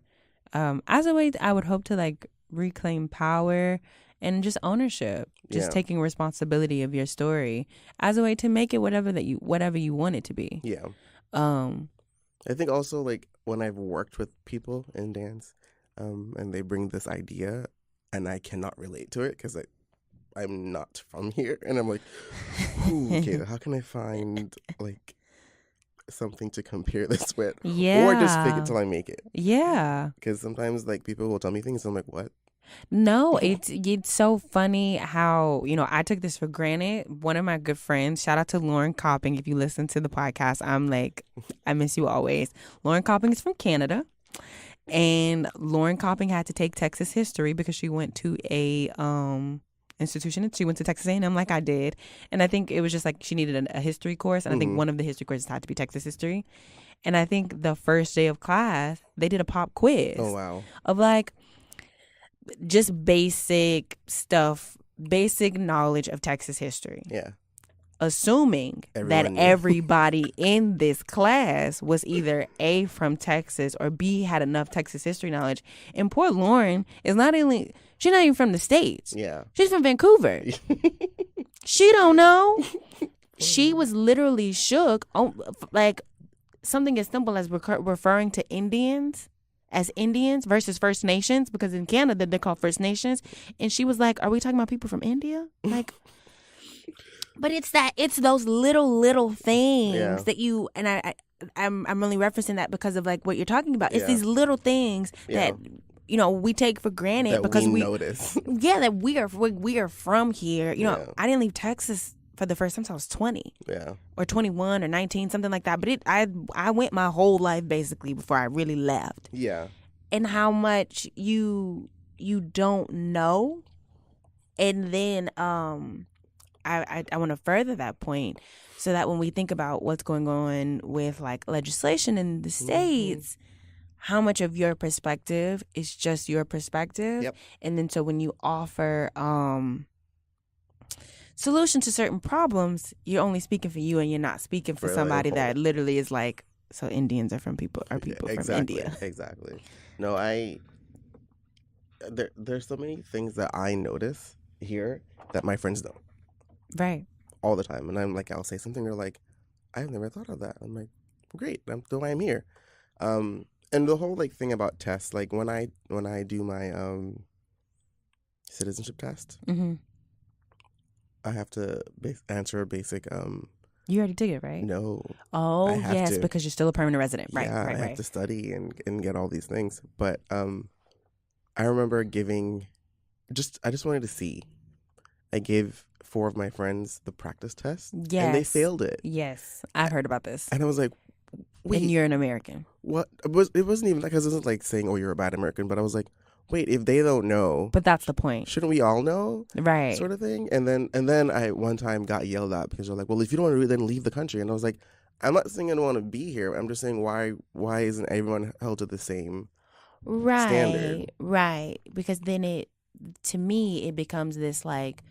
As a way, I would hope to like reclaim power and just ownership, just taking responsibility of your story as a way to make it whatever you want it to be. Yeah. I think also like when I've worked with people in dance, and they bring this idea, and I cannot relate to it because I'm not from here, and I'm like, okay, how can I find like something to compare this with? Yeah. Or just fake it till I make it. Yeah. Because sometimes like people will tell me things, and I'm like, what? No, it's so funny how, I took this for granted. One of my good friends, shout out to Lauren Copping. If you listen to the podcast, I'm like, I miss you always. Lauren Copping is from Canada. And Lauren Copping had to take Texas history because she went to a institution. She went to Texas A&M like I did. And I think it was just like she needed a history course. And I think one of the history courses had to be Texas history. And I think the first day of class, they did a pop quiz. Oh, wow. Of like just basic stuff, basic knowledge of Texas history. Yeah. Assuming that everybody in this class was either A, from Texas, or B, had enough Texas history knowledge. And poor Lauren is she's not even from the States. Yeah. She's from Vancouver. She don't know. She was literally shook. Like something as simple as referring to Indians as Indians versus First Nations, because in Canada they're called First Nations. And she was like, are we talking about people from India? Like... But it's those little things that you, and I'm only referencing that because of like what you're talking about. It's these little things that we take for granted that because we notice. Yeah, that we are from here. I didn't leave Texas for the first time until I was 20. Yeah. Or 21 or 19, something like that. But I went my whole life basically before I really left. Yeah. And how much you don't know, and then I want to further that point so that when we think about what's going on with like legislation in the States, how much of your perspective is just your perspective. Yep. And then so when you offer solution to certain problems, you're only speaking for you and you're not speaking for somebody that literally is like, so Indians are people from India. Exactly. No, there's so many things that I notice here that my friends don't. Right. All the time. And I'm like, I'll say something, they're like, I've never thought of that. I'm like, great, that's why I'm here. And the whole like thing about tests, like when I do my citizenship test, I have to answer a basic You already took it, right? No. Oh, yes, because you're still a permanent resident. Right, yeah, right. I have to study and get all these things. But I remember giving I just wanted to see. I gave 4 of my friends the practice test. Yes. And they failed it. Yes. I've heard about this. And I was like, wait. And you're an American. What? It wasn't even, because it wasn't like saying, oh, you're a bad American. But I was like, wait, if they don't know. But that's the point. Shouldn't we all know? Right. Sort of thing. And then I one time got yelled at because they're like, well, if you don't want to do it, then leave the country. And I was like, I'm not saying I don't want to be here. I'm just saying why isn't everyone held to the same standard? Right. Because then to me, it becomes this like,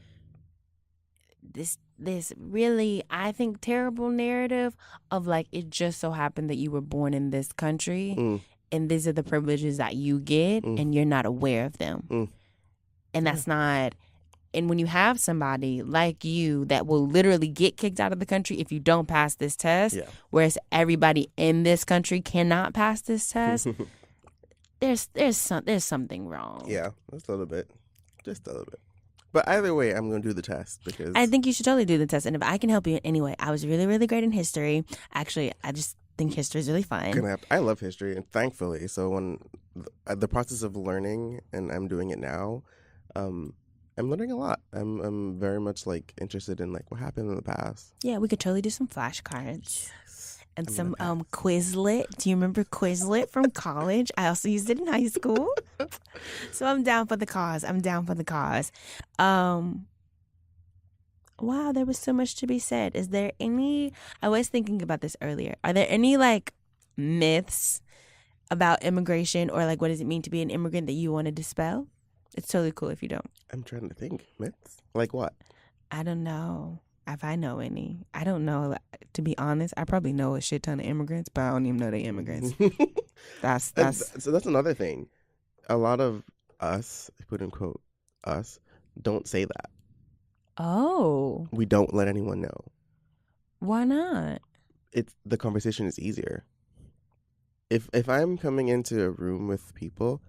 this really, I think, terrible narrative of like, it just so happened that you were born in this country and these are the privileges that you get and you're not aware of them. And that's not, and when you have somebody like you that will literally get kicked out of the country if you don't pass this test, whereas everybody in this country cannot pass this test, there's something wrong. Yeah, just a little bit. But either way, I'm going to do the test because I think you should totally do the test. And if I can help you in any way, I was really, really great in history. Actually, I just think history is really fun. I love history, and thankfully, so when the process of learning, and I'm doing it now, I'm learning a lot. I'm very much like interested in like what happened in the past. Yeah, we could totally do some flashcards. And some Quizlet. Do you remember Quizlet from college? I also used it in high school. So I'm down for the cause. Wow, there was so much to be said. Is there any, I was thinking about this earlier. Are there any like myths about immigration or like what does it mean to be an immigrant that you want to dispel? It's totally cool if you don't. I'm trying to think. Myths? Like what? I don't know. If I know any. I don't know. To be honest, I probably know a shit ton of immigrants, but I don't even know they immigrants. So that's another thing. A lot of us, quote unquote, us, don't say that. Oh. We don't let anyone know. Why not? The conversation is easier. If I'm coming into a room with people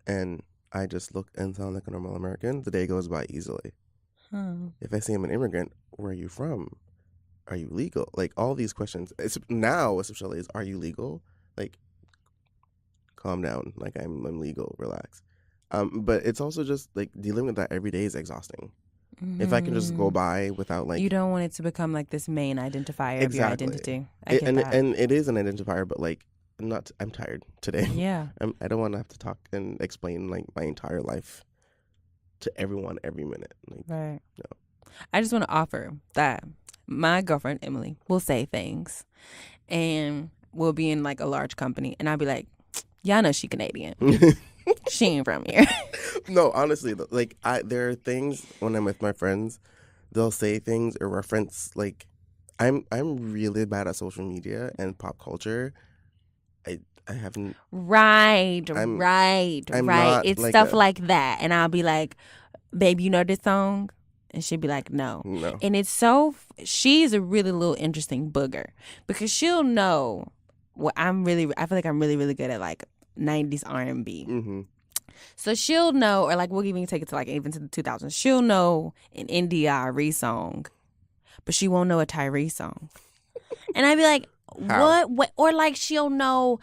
and I just look and sound like a normal American, the day goes by easily. If I say I'm an immigrant, where are you from? Are you legal? Like all these questions. Now, especially, is are you legal? Like, calm down. Like I'm legal. Relax. But it's also just like dealing with that every day is exhausting. If I can just go Mm. by without You like don't want it to become like this main identifier of your exactly, identity. I get that. and it is an identifier, but like I'm tired today. Yeah. I don't want to have to talk and explain like my entire life to everyone every minute. Like Right. no. I just want to offer that my girlfriend Emily will say things, and we'll be in like a large company, and I'll be like, "Y'all know she Canadian. She ain't from here." No, honestly, like there are things when I'm with my friends, they'll say things or reference like I'm really bad at social media and pop culture. I haven't. Right, I'm right, I'm right. not It's like stuff a like that, and I'll be like, "Babe, you know this song?" And she'd be like, "No." no. And it's so she's a really little interesting booger because she'll know what I feel like I'm really good at like 90s R&B. Mm-hmm. So she'll know, or like we'll even take it to like even to the 2000s. She'll know an NDRE song, but she won't know a Tyrese song. And I'd be like, How? what? Or like she'll know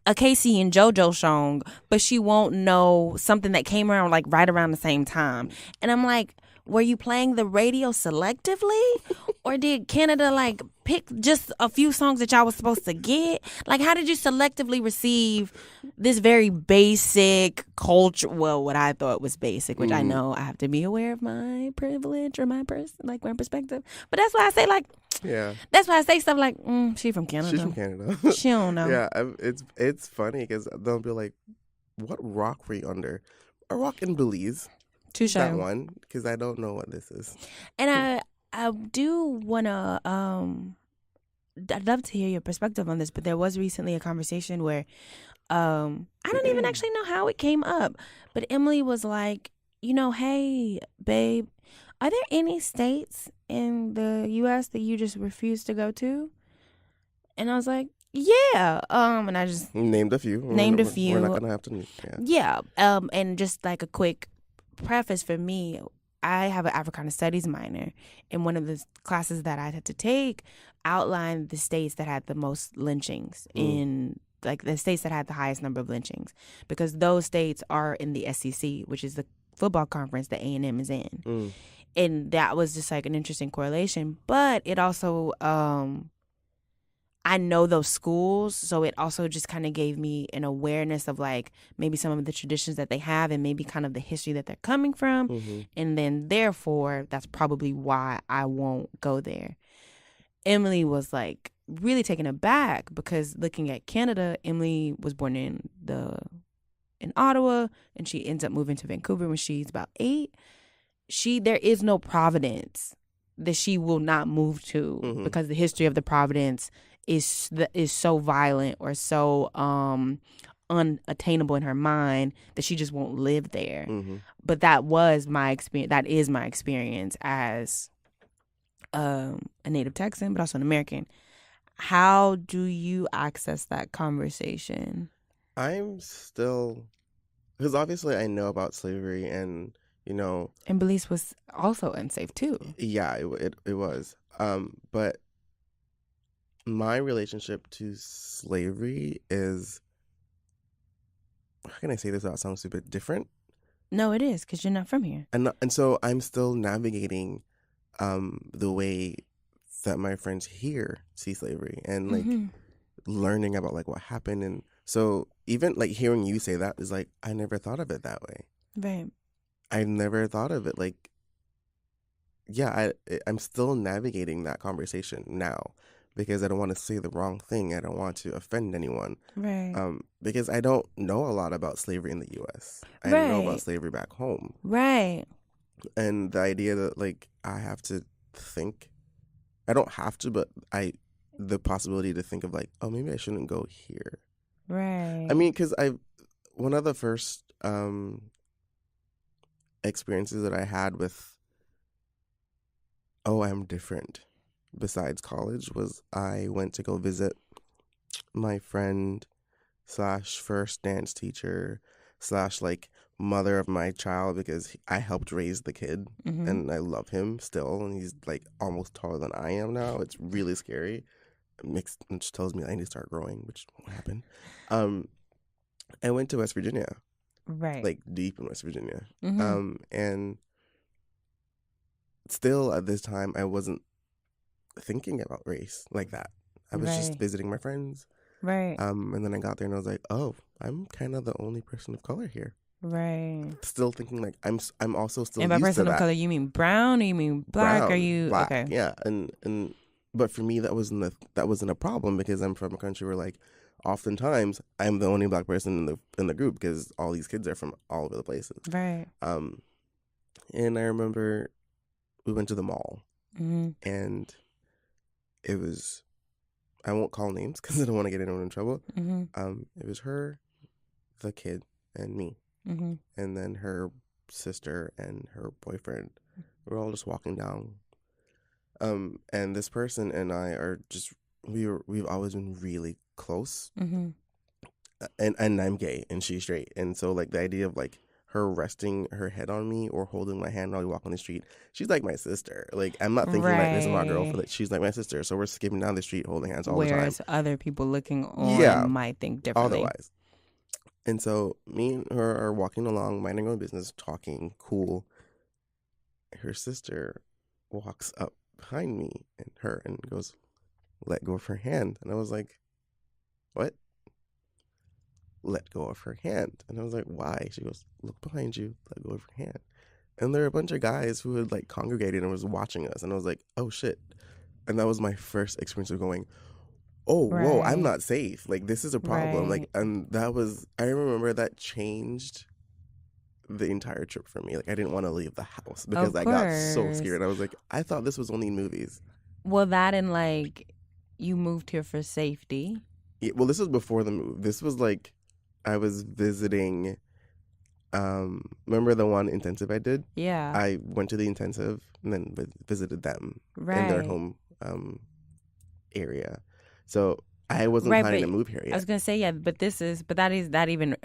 a Casey and JoJo song, but she won't know something that came around like right around the same time. And I'm like, were you playing the radio selectively? Or did Canada like pick just a few songs that y'all was supposed to get? Like, how did you selectively receive this very basic culture? Well, what I thought was basic, which I Mm, know I have to be aware of my privilege or my my perspective. But that's why I say like, yeah, that's why I say stuff like, she from she's Canada. from Canada. She don't know. Yeah, it's funny because they'll be like, "What rock were you under?" A rock in Belize. Touche. That one, because I don't know what this is. And I do wanna I'd love to hear your perspective on this, but there was recently a conversation where I don't even actually know how it came up, but Emily was like, hey, babe, are there any states in the US that you just refuse to go to? And I was like, yeah. And I just Named a few. named a We're not few. gonna have to. Yeah. Yeah. And just like a quick preface for me, I have an Africana Studies minor, and one of the classes that I had to take outlined the states that had the most lynchings Mm, in like the states that had the highest number of lynchings, because those states are in the SEC, which is the football conference that A&M is in. mm, And that was just like an interesting correlation, but it also I know those schools, so it also just kind of gave me an awareness of like maybe some of the traditions that they have and maybe kind of the history that they're coming from. mm-hmm. And then therefore, that's probably why I won't go there. Emily was like really taken aback because looking at Canada, Emily was born in Ottawa, and she ends up moving to Vancouver when she's about 8. There is no Providence that she will not move to, Mm-hmm. because the history of the Providence is so violent or so unattainable in her mind that she just won't live there. Mm-hmm. But that was my experience. That is my experience as a native Texan, but also an American. How do you access that conversation? I'm still, because obviously I know about slavery, and And Belize was also unsafe too. yeah, it was. But my relationship to slavery is, how can I say this without sounding stupid? Different, No, it is, because you're not from here. and so I'm still navigating the way that my friends here see slavery, and like Mm-hmm. learning about like what happened. And so even like hearing you say that is like, I never thought of it that way. Right. I never thought of it like, yeah, I'm still navigating that conversation now, because I don't want to say the wrong thing. I don't want to offend anyone. Right. Because I don't know a lot about slavery in the US. I know about Right. slavery back home. Right. And the idea that like I have to think, I don't have to, but the possibility to think of like, oh, maybe I shouldn't go here. Right. I mean, because one of the first experiences that I had with, oh, I'm different, besides college, was I went to go visit my friend slash first dance teacher slash like mother of my child, because I helped raise the kid, Mm-hmm. and I love him still, and he's like almost taller than I am now. It's really scary. Which tells me I need to start growing, which won't happen. I went to West Virginia, Right. like deep in West Virginia. Mm-hmm. And still at this time, I wasn't thinking about race like that. I was just Right. visiting my friends. Right. And then I got there and I was like, oh, I'm kind of the only person of color here. Right. Still thinking like I'm also still And by used to person of that. color, you mean brown or you mean black? Are Brown, you black, okay? yeah. And but for me that wasn't a problem because I'm from a country where like oftentimes I'm the only black person in the group because all these kids are from all over the places. Right. Um and I remember we went to the mall Mm-hmm. and it was, I won't call names because I don't want to get anyone in trouble. Mm-hmm. It was her, the kid, and me, Mm-hmm. and then her sister and her boyfriend. We're all just walking down. And this person and I are just we've always been really close. Mm-hmm. And I'm gay and she's straight, and so like the idea of like her resting her head on me or holding my hand while we walk on the street, she's like my sister. Like I'm not thinking that this is my girl, Right. but she's like my sister. So we're skipping down the street holding hands all the time. Whereas other people looking on Yeah, might think differently. otherwise. And so me and her are walking along, minding our own business, talking, cool. Her sister walks up behind me and goes, let go of her hand. And I was like, what? Let go of her hand. And I was like, why? She goes, look behind you, let go of her hand. And there were a bunch of guys who had like congregated and was watching us. And I was like, oh shit. And that was my first experience of going, oh, whoa, I'm Right. not safe. Like, this is a problem. Like, Right. and that was, I remember that changed the entire trip for me. Like, I didn't want to leave the house because Of I got so course. scared. I was like, I thought this was only in movies. Well, that and like you moved here for safety. Yeah, well, this was before the move. This was like, I was visiting, remember the one intensive I did? Yeah. I went to the intensive and then visited them in their Right. home area. So I wasn't Right, planning but to move here I was yet. gonna say yeah, but that even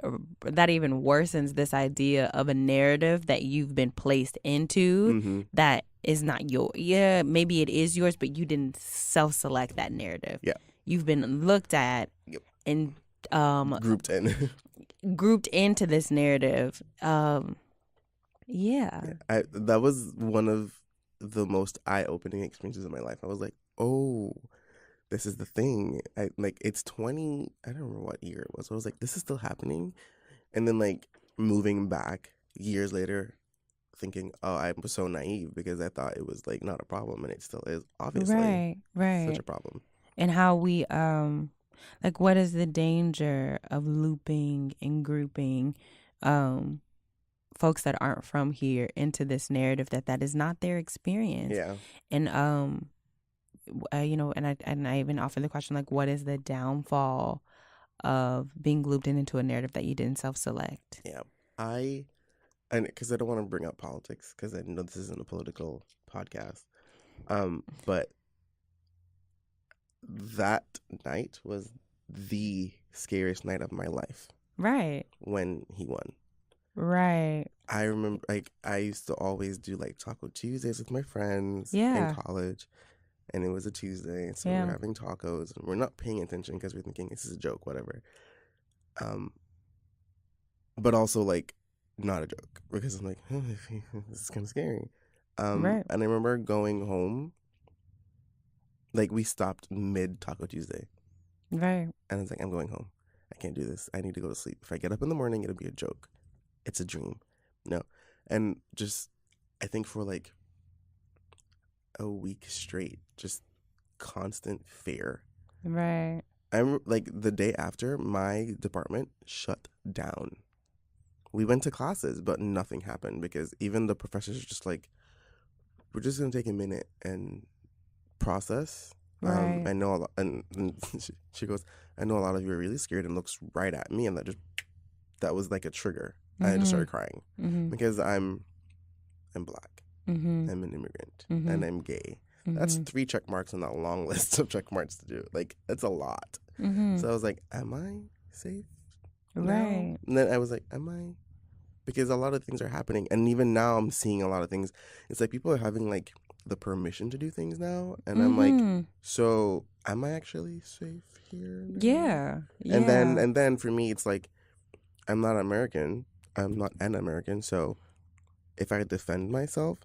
worsens this idea of a narrative that you've been placed into Mm-hmm. that is not your. Yeah, maybe it is yours, but you didn't self-select that narrative. Yeah. You've been looked at Yep. and Grouped in. grouped into this narrative. Yeah. That was one of the most eye-opening experiences of my life. I was like, oh, this is the thing. It's 20, I don't remember what year it was. I was like, this is still happening. And then like moving back years later thinking, oh, I was so naive because I thought it was like not a problem, and it still is obviously Right. such a problem. And how we like what is the danger of looping and grouping folks that aren't from here into this narrative that is not their experience. Yeah. And and I even offer the question like what is the downfall of being looped into a narrative that you didn't self-select? Yeah. And because I don't want to bring up politics because I know this isn't a political podcast. But that night was the scariest night of my life. Right. When he won. Right. I remember, like, I used to always do like Taco Tuesdays with my friends Yeah. in college, and it was a Tuesday, and so Yeah. we're having tacos, and we're not paying attention because we're thinking this is a joke, whatever. But also like not a joke because I'm like, oh, this is kind of scary. Right. And I remember going home. Like we stopped mid Taco Tuesday, Right. and I was like, I'm going home. I can't do this. I need to go to sleep. If I get up in the morning, it'll be a joke. It's a dream. No. And just, I think for like a week straight, just constant fear. Right. I'm like, the day after, my department shut down. We went to classes, but nothing happened because even the professors are just like, we're just going to take a minute and process. Right. I know a lot, and she goes, I know a lot of you are really scared, and looks right at me, and that was like a trigger. Mm-hmm. I just started crying Mm-hmm. because I'm black, Mm-hmm. I'm an immigrant, Mm-hmm. and I'm gay. Mm-hmm. That's 3 check marks on that long list of check marks to do. Like, that's a lot. Mm-hmm. So I was like, am I safe now? Right. And then I was like, am I? Because a lot of things are happening, and even now I'm seeing a lot of things. It's like people are having like the permission to do things now, and I'm like, so am I actually safe here now? Yeah. And then for me, it's like, I'm not American, I'm not an American, so if I defend myself,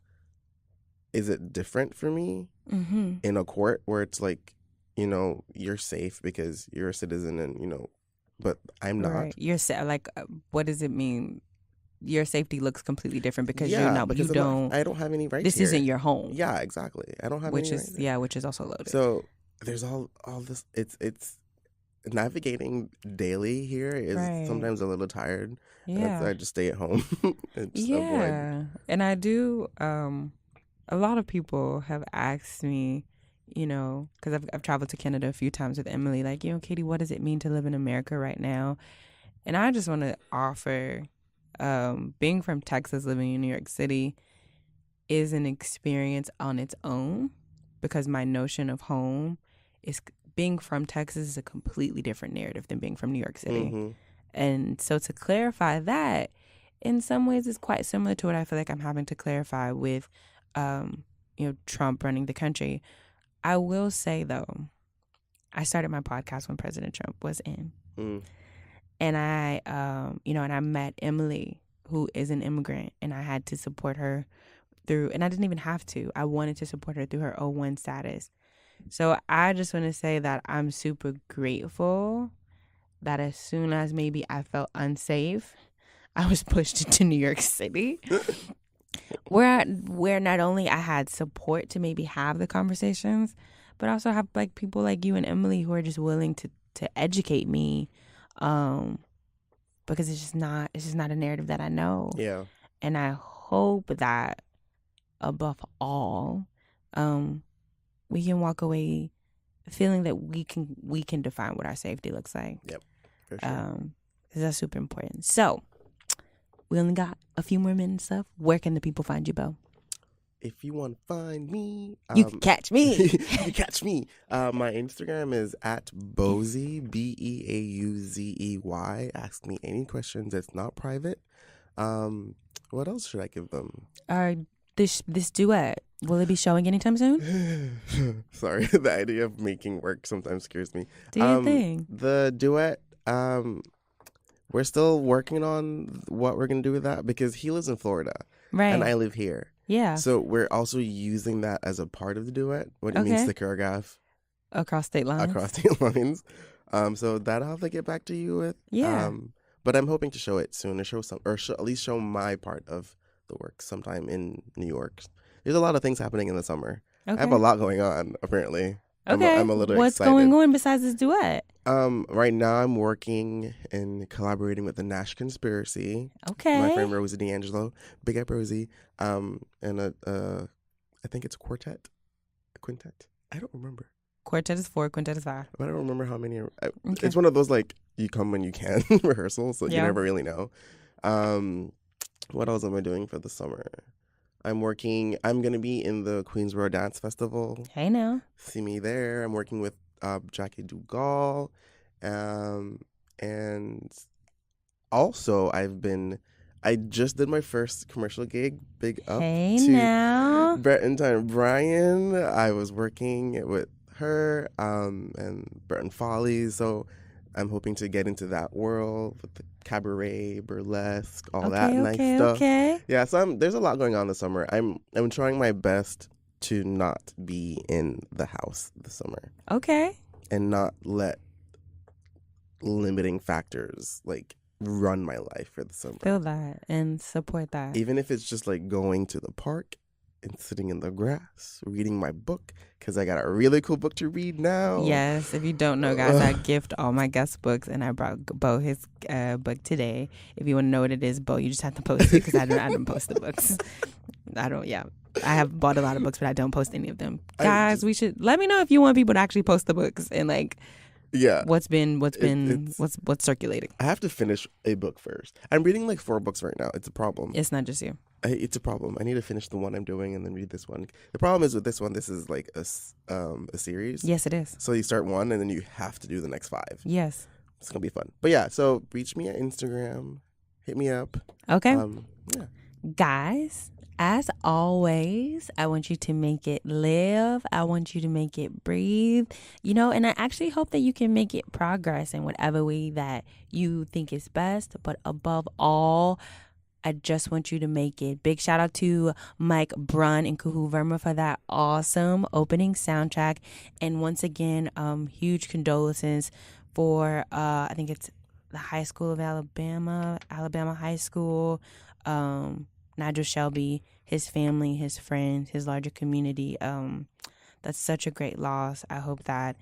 is it different for me in a court where it's like, you're safe because you're a citizen and, but I'm not? Right. What does it mean? Your safety looks completely different because Yeah, because I don't have any rights this here. isn't your home. Yeah, exactly. I don't have any rights. Which is also loaded. So there's all this. It's navigating daily here is sometimes a little tired. Yeah. I just stay at home and just avoid. And I do. A lot of people have asked me, because I've traveled to Canada a few times with Emily, like, Katie, what does it mean to live in America right now? And I just want to offer, being from Texas, living in New York City is an experience on its own, because my notion of home is, being from Texas is a completely different narrative than being from New York City. Mm-hmm. And so to clarify that, in some ways it's quite similar to what I feel like I'm having to clarify with, Trump running the country. I will say, though, I started my podcast when President Trump was in. And I, and I met Emily, who is an immigrant, and I had to support her through, and I didn't even have to. I wanted to support her through her O1 status. So I just want to say that I'm super grateful that as soon as maybe I felt unsafe, I was pushed into New York City, where not only I had support to maybe have the conversations, but also have like people like you and Emily who are just willing to educate me, because it's just not a narrative that I know. Yeah. And I hope that above all, we can walk away feeling that we can define what our safety looks like. Yep, for sure. Because that's super important. So we only got a few more minutes left. Where can the people find you, Bo? If you want to find me, you can catch me. You can catch me. My Instagram is at Beauzey, BEAUZEY. Ask me any questions. It's not private. What else should I give them? This duet, will it be showing anytime soon? Sorry, the idea of making work sometimes scares me. Do your thing. The duet, we're still working on what we're going to do with that, because he lives in Florida. Right. And I live here. Yeah. So we're also using that as a part of the duet, what it means to choreograph. Across state lines. So that I'll have to get back to you with. Yeah. But I'm hoping to show it soon, or at least show my part of the work sometime in New York. There's a lot of things happening in the summer. Okay. I have a lot going on, apparently. Okay. I'm a little What's excited. What's going on besides this duet? Right now I'm working and collaborating with the Nash Conspiracy. Okay. My friend Rosie D'Angelo. Big up Rosie. And I think it's a quintet. I don't remember. Quartet is 4, quintet is 5. But I don't remember how many. It's one of those, like, you come when you can rehearsals, so you never really know. What else am I doing for the summer? I'm going to be in the Queensboro Dance Festival. Hey now. See me there. I'm working with Jackie Dugal. And also I just did my first commercial gig. Big up to Brett and Brian. I was working with her and Burton Follies. So I'm hoping to get into that world with the cabaret, burlesque, all that nice stuff. Okay. Yeah, so there's a lot going on this summer. I'm trying my best to not be in the house this summer. Okay. And not let limiting factors like run my life for the summer. Feel that and support that. Even if it's just like going to the park and sitting in the grass, reading my book, because I got a really cool book to read now. Yes, if you don't know, guys, I gift all my guest books, and I brought Bo his book today. If you want to know what it is, Bo, you just have to post it, because I don't post the books. I have bought a lot of books, but I don't post any of them. Guys, we should let me know if you want people to actually post the books and like. Yeah. What's circulating? I have to finish a book first. I'm reading like 4 books right now. It's a problem. It's not just you. It's a problem. I need to finish the one I'm doing and then read this one. The problem is with this one, this is like a series. Yes, it is. So you start one and then you have to do the next 5. Yes. It's going to be fun. But yeah, so reach me at Instagram. Hit me up. Okay. Yeah. Guys, As always, I want you to make it live. I want you to make it breathe, and I actually hope that you can make it progress in whatever way that you think is best. But above all, I just want you to make it. Big shout out to Mike Brun and Kuhu Verma for that awesome opening soundtrack. And once again, huge condolences for, I think it's the High School of Alabama High School, Nigel Shelby, his family, his friends, his larger community. That's such a great loss. I hope that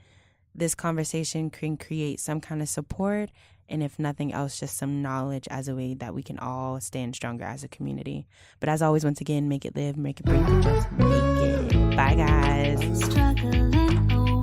this conversation can create some kind of support, and if nothing else, just some knowledge as a way that we can all stand stronger as a community. But as always, once again, make it live, make it breathe, just make it. Bye, guys. Struggling away.